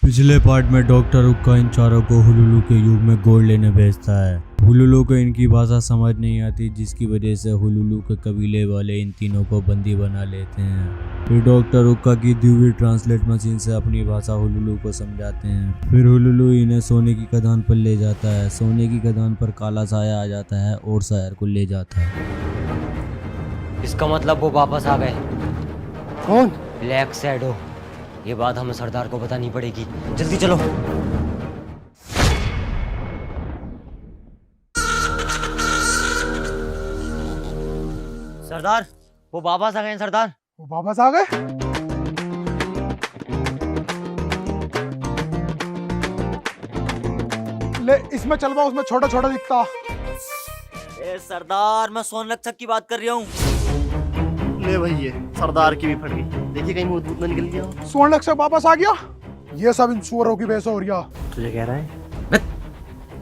पिछले पार्ट में डॉक्टर उक्का इन चारों को हुलुलु के युग में गोल्ड लेने भेजता है। हुलुलु को इनकी भाषा समझ नहीं आती, जिसकी वजह से हुलुलु के कबीले वाले इन तीनों को बंदी बना लेते हैं। फिर डॉक्टर उक्का की दिव्य ट्रांसलेट मशीन से अपनी भाषा हुलुलु को समझाते हैं। फिर हुलुलु इन्हें सोने की खदान पर ले जाता है। सोने की खदान पर काला साया आ जाता है और शायर को ले जाता है। इसका मतलब वो वापस आ गए। कौन? Black shadow. ये बात हमें सरदार को बतानी पड़ेगी। जल्दी चलो। सरदार, वो वापस आ गए हैं सरदार। वो वापस आ गए? ले इसमें चलवा, उसमें छोटा छोटा दिखता। ए सरदार, मैं सोनरक्षक की बात कर रही हूँ। ले भाई, ये सरदार की भी फट गई। देखिए कहीं मुंह दूध न निकल गया। स्वर्ण लक्षक वापस आ गया। ये सब इन सुअरों की वजह से हो रहा। तुझे कह रहा है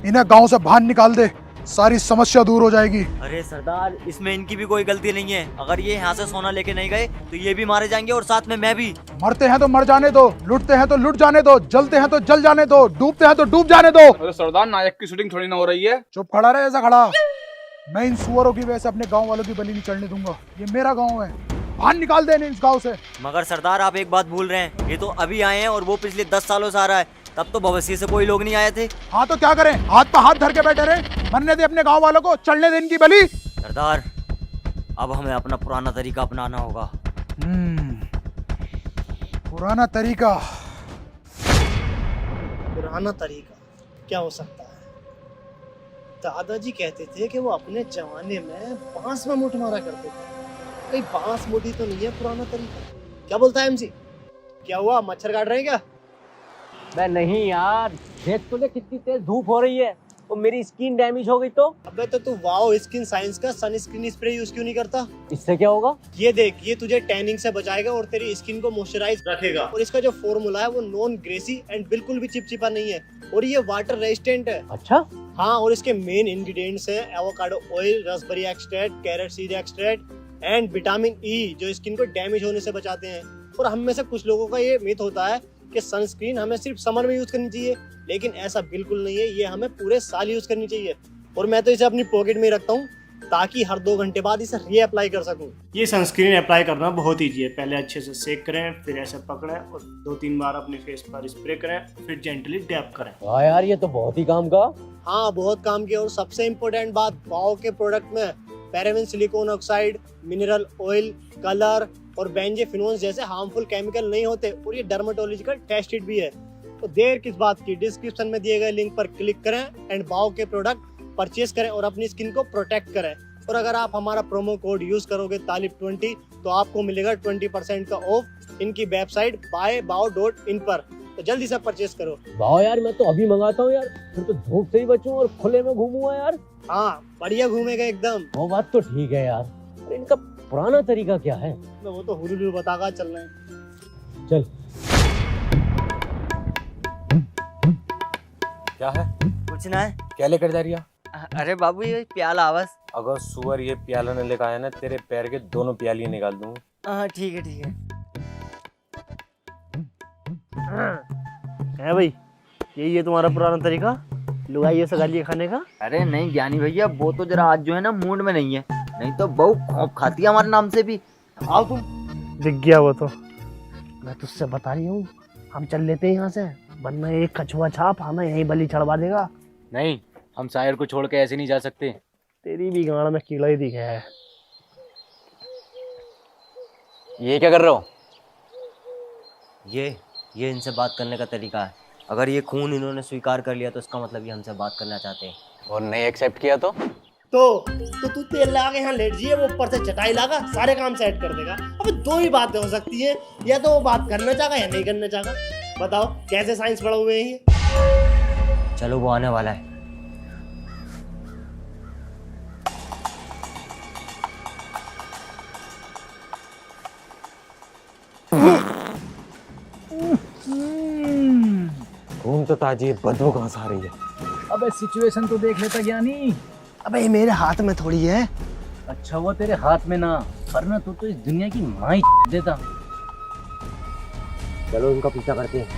इन्हें गांव से बाहर निकाल दे, सारी समस्या दूर हो जाएगी। अरे सरदार, इसमें इनकी भी कोई गलती नहीं है। अगर ये यहाँ से सोना लेके नहीं गए तो ये भी मारे जाएंगे और साथ में मैं भी। मरते हैं तो मर जाने दो, लुटते हैं तो लुट जाने दो, जलते हैं तो जल जाने दो, डूबते हैं तो डूब जाने दो। अरे सरदार, नायक की शूटिंग थोड़ी ना हो रही है। चुप खड़ा रहे, ऐसा खड़ा। मैं इन सुअरों की वजह से अपने गांव वालों की बलि नहीं चढ़ने दूंगा। ये मेरा गांव है, बाहर निकाल देने इस गांव से। मगर सरदार, आप एक बात भूल रहे हैं। ये तो अभी आए हैं और वो पिछले 10 सालों से आ रहा है। तब तो भविष्य से कोई लोग नहीं आए थे। हाँ तो क्या करें, हाथ पे हाथ धर के बैठे रहे? मरने दे अपने गांव वालों को, चढ़ने दे इनकी बलि। सरदार, अब हमें अपना पुराना तरीका अपनाना होगा। पुराना तरीका? पुराना तरीका क्या हो सकता है? दादाजी कहते थे कि वो अपने जमाने में बांस में मुठ मारा करते थे। कहीं बांस मुठी तो नहीं है पुराना तरीका? क्या बोलता है एमसी? क्या हुआ, मच्छर काट रहे हैं क्या? मैं नहीं यार, देख तो ले कितनी तेज धूप हो रही है और मेरी स्किन डैमेज हो गई तो। अबे तो तू वाओ स्किन साइंस का सनस्क्रीन स्प्रे यूज क्यों नहीं करता? इससे क्या होगा? ये देख, ये तुझे टैनिंग से बचाएगा और तेरी स्किन को मॉइस्चराइज रखेगा। और इसका जो फॉर्मूला है वो नॉन ग्रेसी एंड बिल्कुल भी चिपचिपा नहीं है और ये वाटर रेजिस्टेंट है। अच्छा, हाँ, और इसके मेन इंग्रेडिएंट्स हैं avocado oil, Raspberry extract, carrot seed extract and vitamin E, जो स्किन को डैमेज होने से बचाते हैं। और हम में से कुछ लोगों का ये मिथ होता है कि सनस्क्रीन हमें सिर्फ समर में यूज करनी चाहिए, लेकिन ऐसा बिल्कुल नहीं है। ये हमें पूरे साल यूज करनी चाहिए। और मैं तो इसे अपनी पॉकेट में रखता हूँ ताकि हर 2 घंटे बाद इसे री अप्लाई कर सकूं। ये सनस्क्रीन अप्लाई करना बहुत ईजी है। पहले अच्छे से सेक करें, फिर ऐसे पकड़ें और 2-3 बार अपने फेस पर स्प्रे करें, फिर जेंटली डैप करें। वाह यार, ये तो बहुत ही काम का। हाँ, बहुत काम किया। और सबसे इम्पोर्टेंट बात, वाओ के प्रोडक्ट में paraben, silicon oxide, mineral oil, colour और बेंजेफिनोन्स जैसे हार्मफुल केमिकल नहीं होते और ये डर्मेटोलॉजिकल टेस्टेड भी है। तो देर किस बात की, डिस्क्रिप्शन में दिए गए लिंक पर क्लिक करें एंड वाओ के प्रोडक्ट परचेज करें और अपनी स्किन को प्रोटेक्ट करें। और अगर आप हमारा प्रोमो कोड यूज करोगे तालिब20, तो आपको मिलेगा 20% का ऑफ इनकी वेबसाइट buybao.in पर। तो जल्दी से परचेज करो। वाह यार, मैं तो अभी मंगाता हूँ यार, फिर तो धूप से ही बचूं और खुले में घूमूंगा यार। हाँ, बढ़िया घूमेगा एकदम। वो बात तो ठीक है यार, पर इनका पुराना तरीका क्या है? वो तो हुलुलु बतागा चल रहे हैं। चल। क्या है? कुछ ना है। क्या लेकर जा रही है? अरे बाबू, ये प्याला आवाज। अगर सुअर ये प्याला न लेकर आया ना, तेरे पैर के दोनों प्याली निकाल दूंगा। हाँ ठीक है ठीक है। है भाई, यही है तुम्हारा पुराना तरीका लुगाई से गालियाँ खाने का? अरे नहीं ज्ञानी भैया, वो तो जरा आज जो है ना मूड में नहीं है, नहीं तो बहू खौफ खाती है हमारे नाम से भी। आओ तुम। दिख गया वो तो। मैं तुझसे बता रही हूँ, हम चल लेते हैं यहाँ से, वरना एक कछुआ छाप हमें यहीं बलि चढ़वा देगा। नहीं, हम शायर को छोड़ के ऐसे नहीं जा सकते। तेरी भी गाड़ में कीड़ा ही दिखा है। ये क्या कर रहे हो? ये इनसे बात करने का तरीका है। अगर ये खून इन्होंने स्वीकार कर लिया तो इसका मतलब ये हमसे बात करना चाहते हैं। और नहीं एक्सेप्ट किया तो तू तेल लगा के यहाँ लेट जाइए, वो ऊपर से चटाई लगा सारे काम सेट कर देगा। अब 2 ही बातें हो सकती है, या तो वो बात करना चाहेगा या नहीं करना चाहेगा। बताओ कैसे साइंस पढ़े हुए हैं ये? चलो, वो आने वाला है। खून तो ताजी, बदबू कहाँ से आ रही है? अबे सिचुएशन तो देख लेता ज्ञानी। अबे ये मेरे हाथ में थोड़ी है। अच्छा, वो तेरे हाथ में ना, वरना तो इस दुनिया की माँ ही देता। चलो उनका पीछा करते हैं।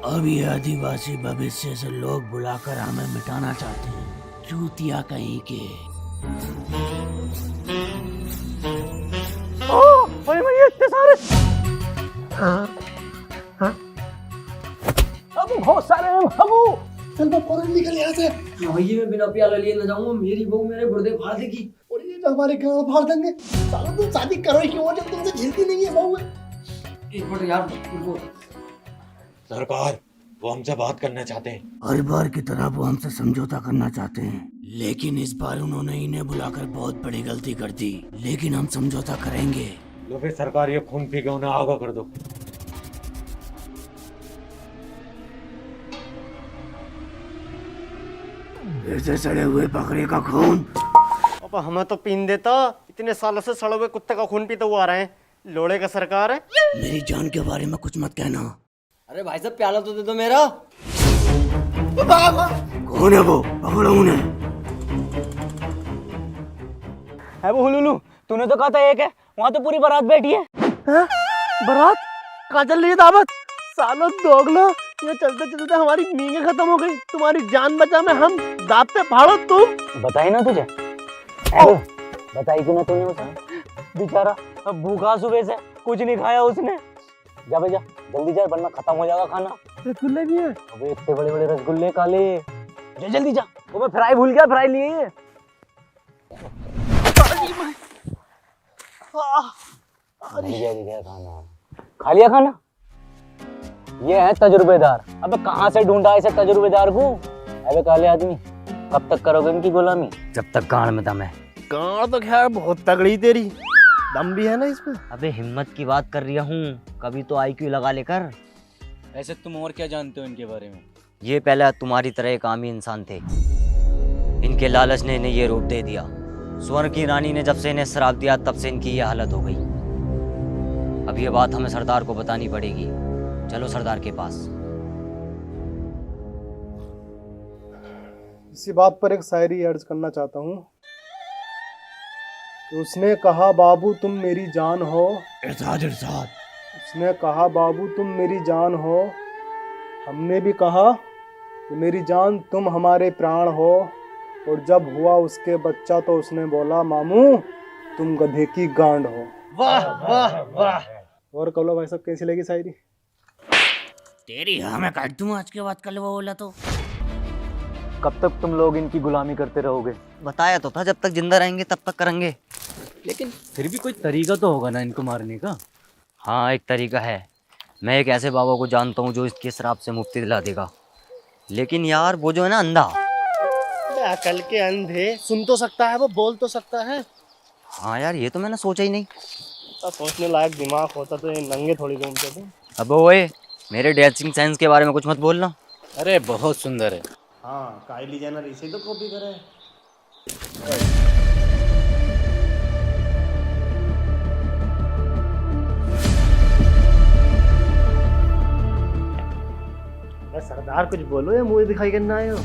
अब ये आदिवासी भविष्य से लोग बुलाकर हमें मिटाना चाहते हैं, चूतिया कहीं के। भाई इतने सारे। अब बहुत सारे हैं बाबू। चल मैं फौरन निकल यहाँ से। भैया मैं बिना प्याला लिए न जाऊंगा, मेरी बहू मेरे गुर्दे फाड़ देगी। और ये जो हमारे गाँव फाड़ देंगे। सालों तुम शादी करो ही क्यों जब तुमसे झिलती नहीं है बहू। एक मिनट यार, रुको। सरकार वो हमसे बात करना चाहते हैं। हर बार की तरह वो हमसे समझौता करना चाहते हैं, लेकिन इस बार उन्होंने इन्हें बुलाकर बहुत बड़ी गलती कर दी। लेकिन हम समझौता करेंगे। लो फिर सरकार ये खून पी के उन्हें आगा कर दो। फिर से सड़े हुए बकरे का खून। अब हमें तो पीन देता, इतने सालों से सड़े हुए कुत्ते का खून पीते हुए आ रहे हैं। लोड़े का सरकार है। मेरी जान के बारे में कुछ मत कहना। अरे भाई साहब प्याला तो दे दो मेरा। कौन है वो? पकड़ो उन्हें। है वो हुलुलु, तूने तो कहा था एक है, वहाँ तो पूरी बारात बैठी है। बारात? कहाँ चल रही है दावत? सालों दोगलो, ये चलते चलते हमारी नींदें खत्म हो गई। तुम्हारी जान बचा में हम दांत पे फाड़ो तुम। बताई ना तुझे? बताई क्यों ना तूने उसे? बेचारा अब भूखा सुबह से, कुछ नहीं खाया उसने। जा भैया जल्दी जा, वरना खत्म हो जाएगा खाना। रसगुल्ले भी है? अबे इतने बड़े बड़े रसगुल्ले काले। जा जल्दी जा। वो मैं फ्राई भूल गया, फ्राई लिए। खाना खा लिया खाना? ये है तजुर्बेदार। अबे कहाँ से ढूंढा ऐसे तजुर्बेदार को? अबे काले आदमी, कब तक करोगे इनकी गुलामी? जब तक गांड में दम है। गांड तो खैर बहुत तगड़ी तेरी, दम भी है ना इसमें। अबे हिम्मत की बात कर रहा हूँ, कभी तो IQ लगा लेकर। ऐसे तुम और क्या जानते हो इनके बारे में? ये पहले तुम्हारी तरह एक आमी इंसान थे। इनके लालच ने इन्हें ये रूप दे दिया। स्वर्ण की रानी ने जब से इन्हें श्राप दिया तब से इनकी ये हालत हो गई। अब ये बात हमें सरदार को बतानी पड़ेगी। चलो सरदार के पास। इसी बात पर एक शायरी अर्ज करना चाहता हूँ। उसने कहा बाबू तुम मेरी जान हो। इरशाद इरशाद। उसने कहा बाबू तुम मेरी जान हो। हमने भी कहा कि मेरी जान तुम हमारे प्राण हो। और जब हुआ उसके बच्चा तो उसने बोला मामू तुम गधे की गांड हो। वाह वाह वाह। और कलो भाई साहब कैसी लगी शायरी? तेरी हाँ मैं काट दूँ आज के बाद कल वो बोला तो। कब तक तुम लोग इनकी गुलामी करते रहोगे? बताया तो था जब तक जिंदा रहेंगे तब तक करेंगे। लेकिन फिर भी कोई तरीका तो होगा ना इनको मारने का? हाँ एक तरीका है। मैं एक ऐसे बाबा को जानता हूँ जो इसके श्राप से मुक्ति दिला देगा। लेकिन यार वो जो है ना अंधा। अकल के अंधे, सुन तो सकता है वो, बोल तो सकता है। हाँ यार ये तो मैंने सोचा ही नहीं। सोचने लायक दिमाग होता तो ये नंगे थोड़ी घूमते थे। अब ओए मेरे ड्रेसिंग सेंस के बारे में कुछ मत बोलना। अरे बहुत सुंदर है। हाँ काइली जेनर इसे तो कॉपी करे। सरदार कुछ बोलो या मुझे दिखाई करना आए हो?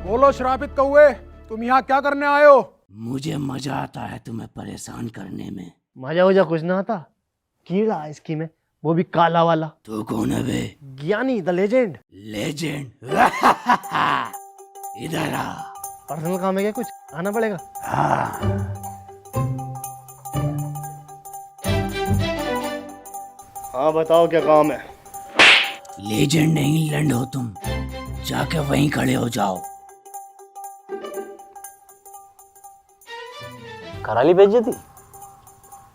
बोलो श्रापित कौए, तुम यहाँ क्या करने आए हो? मुझे मजा आता है तुम्हें परेशान करने में। मजा वजा कुछ ना आता। कीड़ा है इसकी में, वो भी काला वाला। तू कौन है बे? ज्ञानी द लेजेंड। लेजेंड? इधर आ। पर्सनल काम है क्या कुछ? आना पड़ेगा। हाँ बताओ क्या काम है? लेजेंड नहीं लैंड हो तुम, जाके वहीं खड़े हो जाओ। कराली बेइज्जती।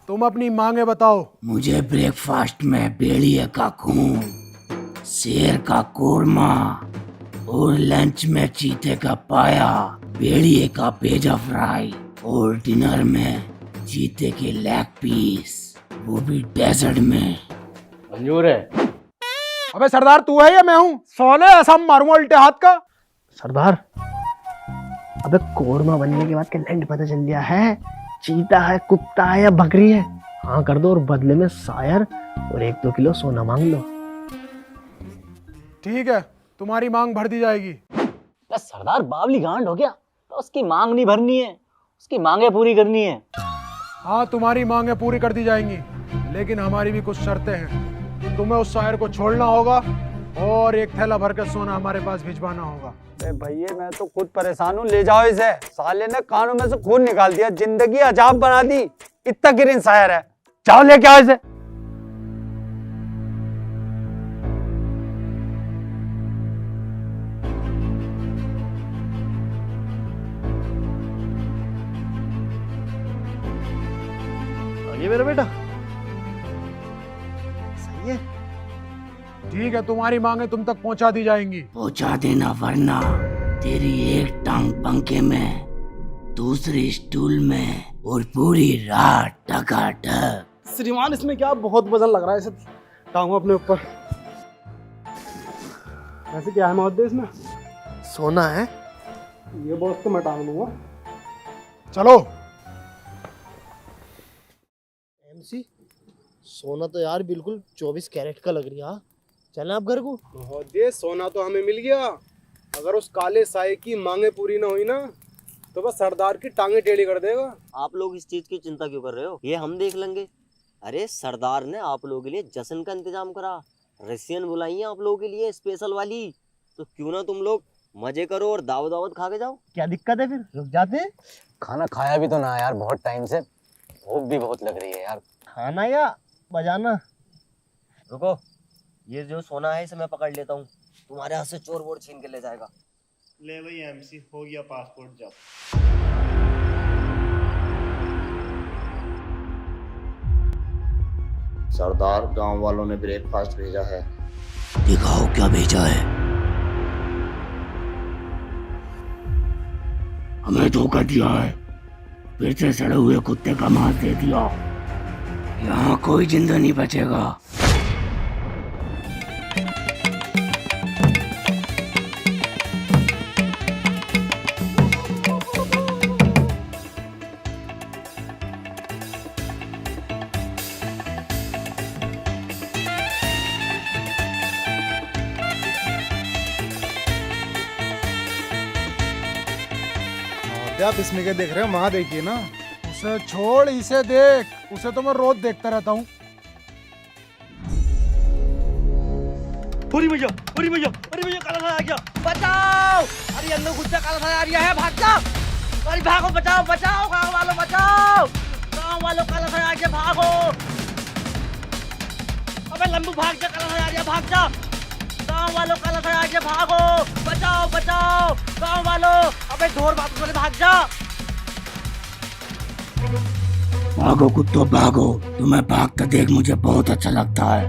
तुम अपनी मांगे बताओ। मुझे ब्रेकफास्ट में भेड़िए का खून, शेर का कोरमा और लंच में चीते का पाया, भेड़िए का पेजा फ्राई और डिनर में चीते के लेग पीस, वो भी डेजर्ट में। मंजूर है। अबे सरदार तू है या मैं हूँ? सोले ऐसा मारूंगा उल्टे हाथ का। सरदार अबे कोरमा बनने के बाद लैंड पता चल गया है, चीता है, कुत्ता है या बकरी है। हाँ कर दो और बदले में शायर और 1-2 किलो सोना मांग लो। ठीक है तुम्हारी मांग भर दी जाएगी। सरदार बावली गांड हो गया तो उसकी मांग नहीं भरनी है, उसकी मांगे पूरी करनी है। हाँ तुम्हारी मांगे पूरी कर दी जाएंगी, लेकिन हमारी भी कुछ शर्तें हैं। तुम्हें उस शायर को छोड़ना होगा और एक थैला भरकर सोना हमारे पास भिजवाना होगा। भैया मैं तो खुद परेशान हूँ, ले जाओ इसे। साले ने कानों में से खून निकाल दिया, जिंदगी अजाब बना दी। इतना गिरिन शायर है, जाओ लेके आओ इसे। ये मेरा बेटा सही है। ठीक है, तुम्हारी मांगे तुम तक पहुंचा दी जाएंगी। पहुंचा देना, वरना तेरी एक टांग पंखे में, दूसरी स्टूल में और पूरी रात टकाटक। श्रीमान इसमें क्या बहुत वजन लग रहा है, इसे टांगो अपने ऊपर। ऐसे क्या है महोदय इसमें? सोना है। ये बॉक्स तो मैं टांग लूंगा। चलो। एमसी सोना तो यार बिल्कुल 24 कैरेट का लग रही है। चलें आप घर को। महोदय सोना तो हमें मिल गया, अगर उस काले साए की मांगे पूरी ना हुई ना तो बस सरदार की टांगे टेढ़ी कर देगा। आप लोग इस चीज की चिंता क्यों कर रहे हो, ये हम देख लेंगे। अरे सरदार ने आप लोगों के लिए जश्न का इंतजाम करा, रसियन बुलाई है आप लोगों के लिए स्पेशल वाली, तो क्यों ना तुम लोग मजे करो और दावत दावत खा के जाओ। क्या दिक्कत है, फिर रुक जाते हैं। खाना खाया भी तो ना यार, बहुत टाइम से, भूख भी बहुत लग रही है यार। खाना या बजाना? रुको, ये जो सोना है इसे मैं पकड़ लेता हूँ, तुम्हारे हाथ से चोर वोर छीन के ले जाएगा। ले भाई एमसी, हो गया पासपोर्ट, जाओ। सरदार, गांव वालों ने ब्रेकफास्ट भेजा है। दिखाओ क्या भेजा है। हमें धोखा दिया है, फिर से सड़े हुए कुत्ते का मांस दे दिया। यहाँ कोई जिंदा नहीं बचेगा। आप इसमें क्या देख रहे हो, वहां देखिए ना। उसे छोड़, इसे देख। उसे तो मैं रोज देखता रहता हूँ। पूरी भैया काला साया आ गया, बचाओ। अरे अंदर गुस्सा काला साया आ गया है, भाग जा। अरे भागो, बचाओ बचाओ, गाँव वालों बचाओ, गाँव वालों काला साया आ गया, भागो। अबे लंबू भाग जा, काला साया आ गया, भाग जा। गाँव वालों काला साया आ गया, भागो, बचाओ बचाओ, गाँव वालों। अबे ढोर वापस वाले, भाग जा। भागो कुत्तो भागो, तुम्हें भागता देख मुझे बहुत अच्छा लगता है।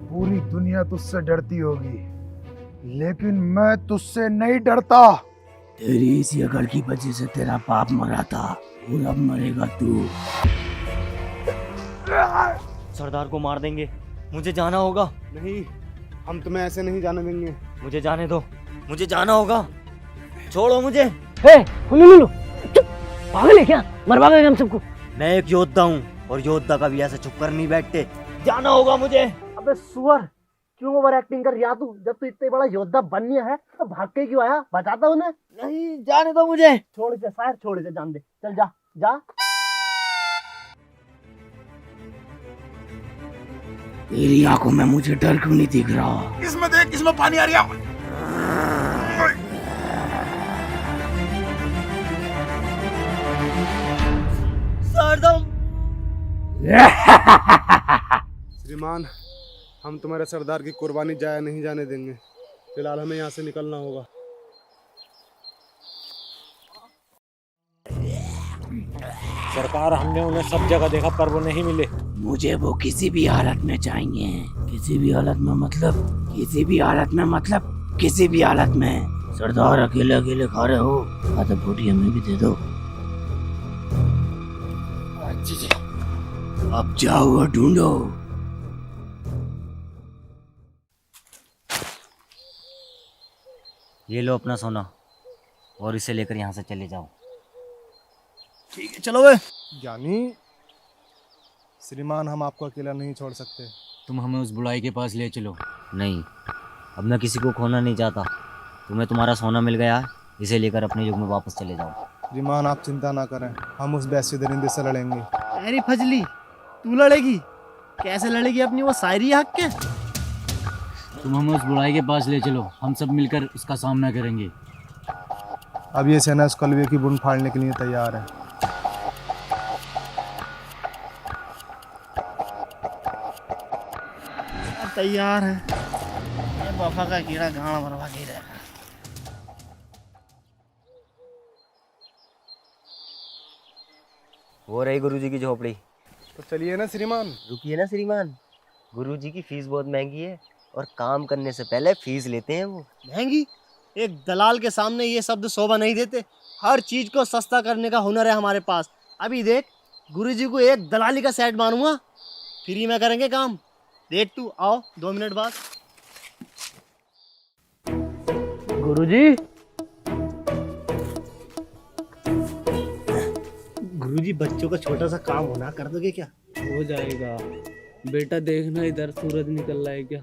पूरी दुनिया तुझसे डरती होगी, लेकिन मैं तुझसे नहीं डरता। तेरी इसी अकड़ की वजह से तेरा बाप मरा था और अब मरेगा तू। सरदार को मार देंगे, मुझे जाना होगा। नहीं, हम तुम्हें ऐसे नहीं जाने देंगे। मुझे जाने दो, मुझे जाना होगा, छोड़ो मुझे। हुलुलुलु, चुप, पागल है क्या? मरवाओगे हम सबको। मैं एक योद्धा हूँ और योद्धा कभी ऐसे चुप कर नहीं बैठते, जाना होगा मुझे। अबे सुअर, क्यों ओवर एक्टिंग कर रहा तू? जब तू इतने बड़ा योद्धा बन गया है तो भाग के क्यों आया? बताता उन्हें। नहीं, जाने दो मुझे। छोड़ दे शायर, छोड़ दे, जान दे, चल जा जा। तेरी आंखों में मुझे डर क्यों नहीं दिख रहा? इसमें देख, इसमें पानी आ रहा। श्रीमान, हम तुम्हारे सरदार की कुर्बानी जाया नहीं जाने देंगे। फिलहाल हमें यहाँ से निकलना होगा। सरकार, हमने उन्हें सब जगह देखा पर वो नहीं मिले। मुझे वो किसी भी हालत में चाहिए। किसी भी हालत में मतलब, किसी भी हालत में मतलब, किसी भी हालत में। सरदार, अकेले अकेले खा रहे हो, आधा बोटी हमें भी दे दो। अब जाओ और ढूंढो। ये लो अपना सोना और इसे लेकर यहाँ से चले जाओ। ठीक है, चलो वे। ज्ञानी श्रीमान, हम आपको अकेला नहीं छोड़ सकते। तुम हमें उस बुढ़ाई के पास ले चलो। नहीं, अब मैं किसी को खोना नहीं चाहता। तुम्हें तुम्हारा सोना मिल गया है, इसे लेकर अपने युग में वापस चले जाओ। श्रीमान, आप चिंता ना करें, हम उस वैश्य दरिंदे से लड़ेंगे। अरे फजली, तू लड़ेगी? कैसे लड़ेगी अपनी वो शायरी हक के? तुम हमें उस बुराई के पास ले चलो, हम सब मिलकर उसका सामना करेंगे। अब ये सेना उस कलवे की बुन फाड़ने के लिए तैयार है। तैयार है। ये वफा का कीड़ा गांव भरवा के रहेगा। वो रही गुरुजी की झोपड़ी। तो चलिए ना श्रीमान। रुकिए ना श्रीमान, गुरुजी की फीस बहुत महंगी है और काम करने से पहले फीस लेते हैं वो। महंगी? एक दलाल के सामने ये शब्द शोभा नहीं देते। हर चीज को सस्ता करने का हुनर है हमारे पास। अभी देख, गुरुजी को एक दलाली का सेट मारूंगा, फ्री में करेंगे काम। देख तू, आओ 2 मिनट बाद। गुरुजी, गुरुजी बच्चों का छोटा सा काम होना, कर दोगे क्या? हो जाएगा बेटा, देखना इधर सूरज निकल रहा है क्या।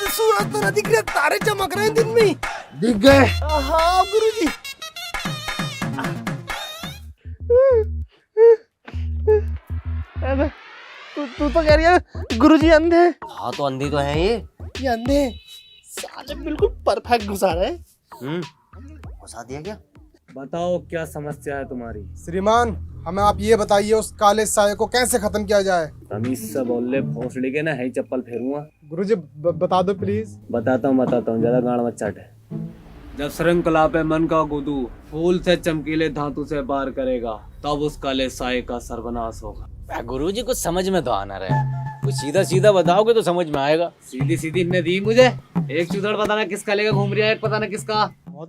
सूरज तो दिख रहा, तारे चमक रहे हैं दिन में। दिख गए। हाँ गुरुजी। अबे तू तो कह रही है गुरुजी अंधे हैं। हाँ तो अंधी तो है ये अंधे साले बिल्कुल परफेक्ट घुसा रहे। घुसा दिया क्या? बताओ क्या समस्या है तुम्हारी। श्रीमान, हमें आप ये बताइए उस काले साये को कैसे खत्म किया जाए। तमीज से बोल ले, भोसड़ी के ना है चप्पल फेरूंगा। गुरुजी बता दो प्लीज। बताता हूँ ज्यादा गाड़ मत चाटे। जब श्रृंखला पे मन का गुदू फूल से चमकीले धातु से बार करेगा, तब उस काले साये का सर्वनाश होगा। गुरुजी कुछ समझ में तो आना रहे, कुछ सीधा सीधा बताओगे तो समझ में आएगा। सीधी सीधी इनने दी मुझे। एक चुदड़ पता ना किसका लेकर घूम रहा है, एक पता ना किसका।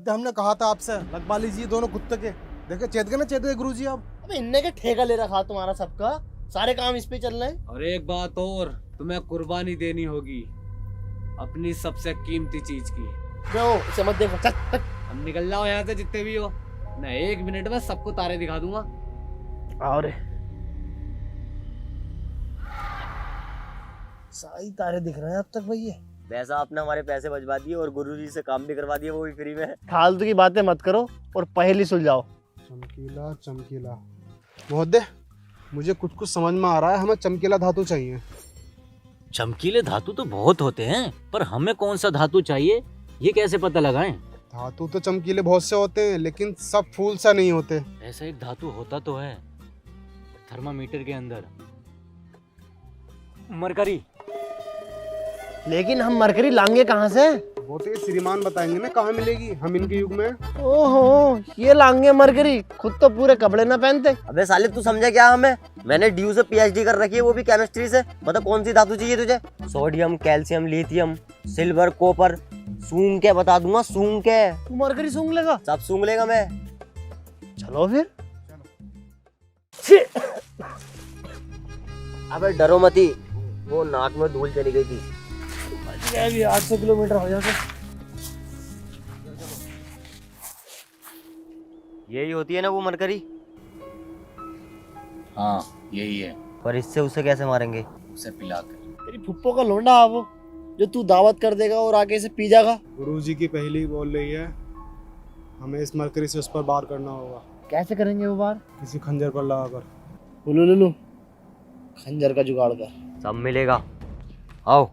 हमने कहा था आपसे लगवा लीजिए दोनों कुत्ते के। देखे चेत गए ना, चेत गए गुरुजी। अब अबे इनने के ठेका ले रखा तुम्हारा सबका, सारे काम इस पे चल रहे हैं। और एक बात और, तुम्हें कुर्बानी देनी होगी अपनी सबसे कीमती चीज की। जाओ, इसे मत देखो, चल। हम निकल जाओ यहाँ से जितने भी हो, मैं 1 मिनट में सबको तारे दिखा दूंगा। और सारी तारे दिख रहे हैं अब तक भैया। वैसा आपने हमारे पैसे बचवा दिए और गुरुजी से काम भी करवा दिया, वो भी फ्री में। फालतू की बातें मत करो और पहेली सुलझाओ। चमकीला चमकीला महोदय, मुझे कुछ कुछ समझ में आ रहा है। हमें चमकीला धातु चाहिए। चमकीले धातु तो बहुत होते हैं, पर हमें कौन सा धातु चाहिए ये कैसे पता लगाएं? धातु तो चमकीले बहुत से होते हैं, लेकिन सब फूल सा नहीं होते। ऐसा एक धातु होता तो है थर्मामीटर के अंदर, मरकरी। लेकिन हम मरकरी लाएंगे कहाँ से? वो तो ये श्रीमान बताएंगे ना कहाँ मिलेगी। हम इनके युग में। ओहो, ये लाएंगे मरकरी, खुद तो पूरे कपड़े ना पहनते। अबे साले तू समझा क्या हमें? मैंने ड्यू से पीएचडी कर रखी है, वो भी केमिस्ट्री से। मतलब कौन सी धातु चाहिए तुझे? Sodium, calcium, lithium, silver, copper. सूंघ के बता दूंगा, सूंघ के। तू मरकरी सूंघ लेगा? सब सूंघ लेगा मैं। चलो फिर। अबे डरो मती, वो नाक में धूल चली गई थी। अभी 800 किलोमीटर हो जाता। यही होती है ना वो मरकरी? हाँ यही है। पर इससे उसे कैसे मारेंगे? उसे पिलाकर। तेरी फुप्पो का लोंडा है वो, जो तू दावत कर देगा और आके इसे पी जाएगा। गुरुजी की पहली बोल रही है, हमें इस मरकरी से उस पर बार करना होगा। कैसे करेंगे वो बार? किसी खंजर पर लगाकर। लुलु खंजर का जुगाड़ कर। सब मिलेगा, आओ।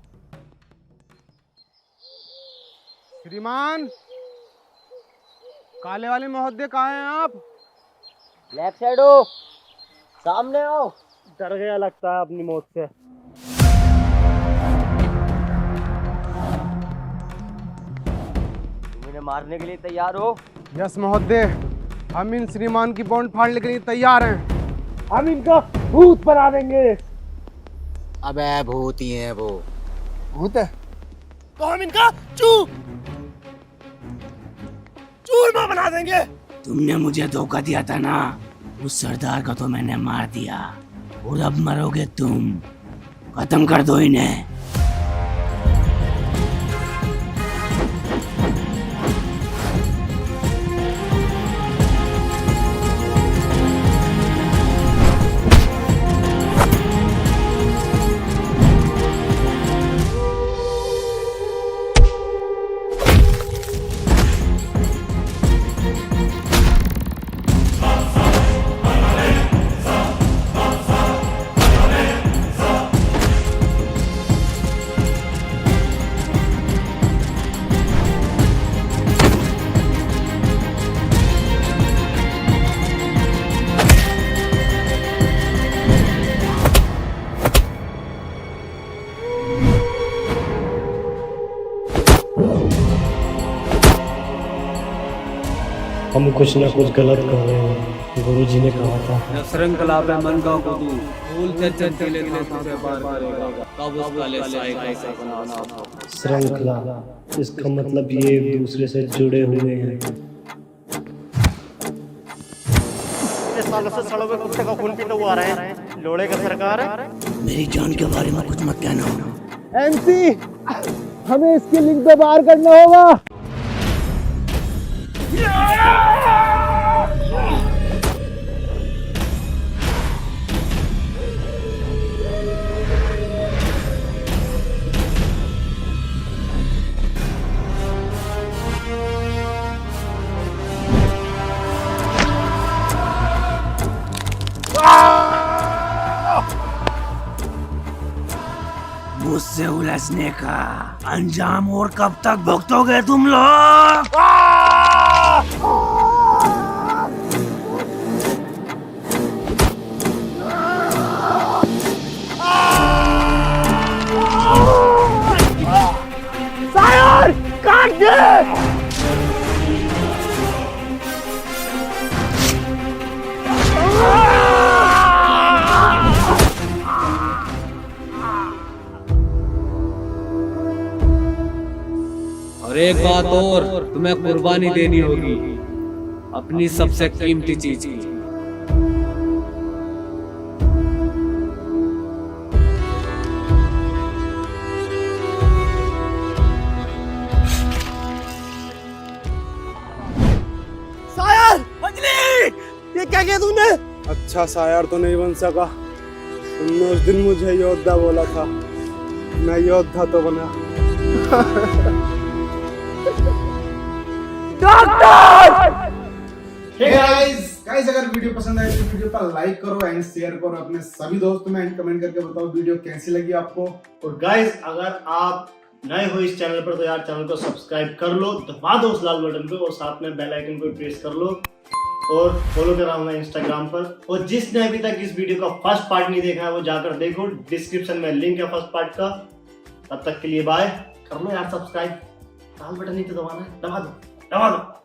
श्रीमान, काले वाले महोदय कहाँ हैं आप? लेफ्ट साइड हो, सामने आओ। डर गया लगता है अपनी मौत से। तुम इन्हें मारने के लिए तैयार हो? यस महोदय, हम इन श्रीमान की बॉन्ड फाड़ने के लिए तैयार हैं। हम इनका भूत बना देंगे। अबे भूत ही है वो। भूत है तो हम इनका चूरमा बना देंगे। तुमने मुझे धोखा दिया था ना, उस सरदार को तो मैंने मार दिया, और अब मरोगे तुम। खत्म कर दो इन्हें। हम कुछ ना कुछ गलत कर रहे हैं। गुरुजी ने कहा था जब श्रृंखला पे मन का गुदू फूल से चमकीले धातु से पार करेगा तब उस काले साए का सर्वनाश होगा। श्रृंखला, इसका मतलब ये एक दूसरे से जुड़े हुए हैं। सालों से सड़ों पे कुत्ते का खून पीता हुआ आ रहा है। लोड़े का सरकार है। मेरी जान के बारे में कुछ मत कहना। एमसी, हमें इसकी लिंक पे बाहर करना होगा। मुझसे उलझने का अंजाम और कब तक भुगतोगे तुम लोग? सायर, काट दे। और एक बात और, तुम्हें कुर्बानी देनी होगी अपनी सबसे कीमती चीज की। सायर, अंजलि, ये क्या किया तूने? अच्छा शायर तो नहीं बन सका। तुमने उस दिन मुझे योद्धा बोला था, मैं योद्धा तो बना। गाइस अगर वीडियो पसंद आए तो वीडियो पर लाइक करो एंड शेयर करो अपने सभी दोस्तों में एंड कमेंट करके बताओ वीडियो कैसी लगी आपको। और गाइस, अगर आप नए हो इस चैनल पर तो यार चैनल को सब्सक्राइब कर लो, दबा दो उस लाल बटन पे और साथ में बेल आइकन को प्रेस कर लो और फॉलो करा हूँ इंस्टाग्राम पर। और जिसने अभी तक इस वीडियो का फर्स्ट पार्ट नहीं देखा है वो जाकर देखो, डिस्क्रिप्शन में लिंक है फर्स्ट पार्ट का। तब तक के लिए बाय। कर लो यार सब्सक्राइब, लाल बटन नहीं तो दबाना है, दबा दो।